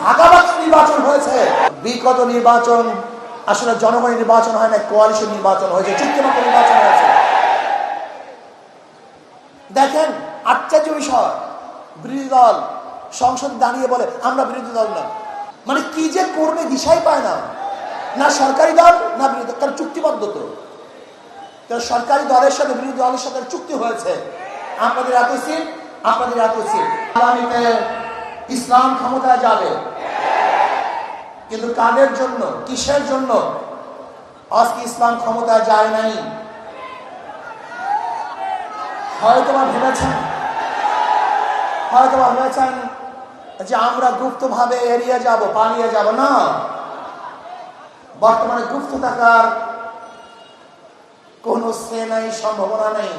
ভাগাভাগি নির্বাচন হয়েছে। বিগত নির্বাচন আসলে জনগণের নির্বাচন হয় না, কোয়ালিশন নির্বাচন হয়েছে, চুক্তিমাত্র নির্বাচন হয়েছে। দেখেন আশ্চর্য বিষয়, বিরোধী দল সংসদ দাঁড়িয়ে বলে আমরা বিরোধী দল না। মানে কি যে করবে দিশাই পায় না, না সরকারি দল না বিরোধী দল, কারণ চুক্তিবদ্ধ তো। সরকারি দলের সাথে বিরোধী দলের সাথে চুক্তি হয়েছে, আপনাদের এত সিট, আপনাদের এত সিট। আগামীতে ইসলাম ক্ষমতায় যাবে, কিন্তু কাদের জন্য, কিসের জন্য আজকে ইসলাম ক্ষমতায় যায় নাই? হয়তোবা ভেবেছেন যে আমরা গুপ্তভাবে এড়িয়ে যাব, পালিয়ে যাব। না, বর্তমানে গুপ্ত থাকার কোন সে নাই, সম্ভাবনা নেই,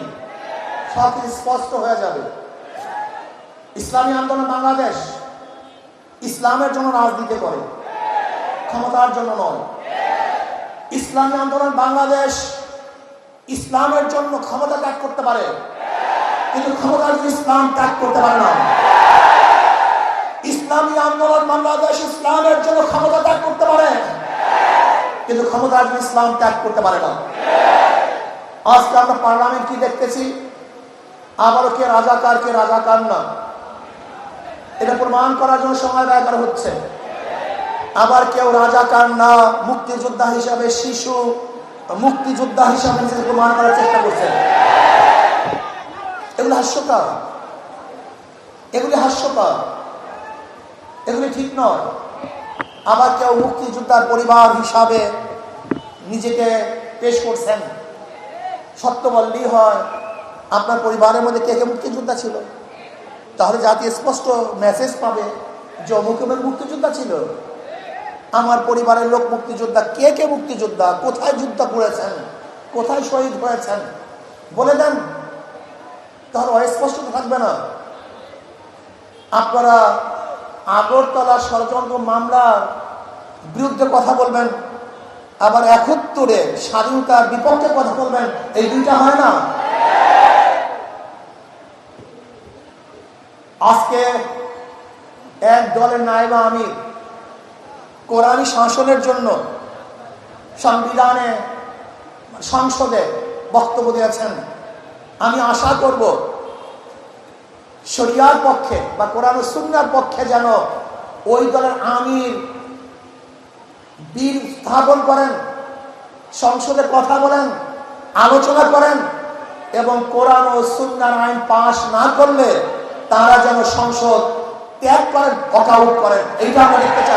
সব স্পষ্ট হয়ে যাবে। ইসলামী আন্দোলন বাংলাদেশ ইসলামের জন্য রাজনীতি করে, ক্ষমতার জন্য নয়। ইসলামী আন্দোলন বাংলাদেশ ইসলামের জন্য ক্ষমতা ত্যাগ করতে পারে, কিন্তু ক্ষমতার জন্য ইসলাম ত্যাগ করতে পারে না। ইসলামী আন্দোলন বাংলাদেশ ইসলামের জন্য ক্ষমতা ত্যাগ করতে পারে, কিন্তু ক্ষমতার জন্য ইসলাম ত্যাগ করতে পারে না। আজকে আমরা পার্লামেন্ট কি দেখতেছি, আবারও কে রাজাকার কে রাজাকার না, এটা প্রমাণ করার জন্য সময় ব্যয় করা হচ্ছে। আবার কেউ রাজাকার না, মুক্তিযোদ্ধা হিসাবে, শিশু মুক্তিযোদ্ধা হিসাবে নিজেকে প্রমাণ করার চেষ্টা করছে। এগুলো হাস্যকর, এগুলি ঠিক নয়। আবার কেউ মুক্তিযোদ্ধার পরিবার হিসাবে নিজেকে পেশ করছেন। সত্য বললেই হয়, আপনার পরিবারের মধ্যে কে কে মুক্তিযোদ্ধা ছিল, তাহলে জাতি স্পষ্ট মেসেজ পাবে যে অমুক মুক্তিযোদ্ধা ছিল। আমার পরিবারের লোক মুক্তিযোদ্ধা, কে কে মুক্তিযোদ্ধা, কোথায় যুদ্ধ করেছেন, কোথায় শহীদ হয়েছেন বলে দেন, তাহলে অস্পষ্ট থাকবে না। আপনারা আগরতলা ষড়যন্ত্র মামলার বিরুদ্ধে কথা বলবেন, আবার ৭১ স্বাধীনতার বিপক্ষে কথা বলবেন, এই দুইটা হয় না। আজকে এক দলের নায়েবে আমির কোরআনী শাসনের জন্য সংসদে বক্তব্য দিয়েছেন। আমি আশা করব শরিয়ার পক্ষে বা কোরআন ও সুন্নাহর পক্ষে যেন ওই দলের আমির বীর স্থাপন করেন, সংসদে কথা বলেন, আলোচনা করেন, এবং কোরআন ও সুন্নাহর আইন পাশ না করলে তারা যেন সংসদ ত্যাগ করেন, ওয়াকআউট করেন। এইটা আমরা দেখতে চাই।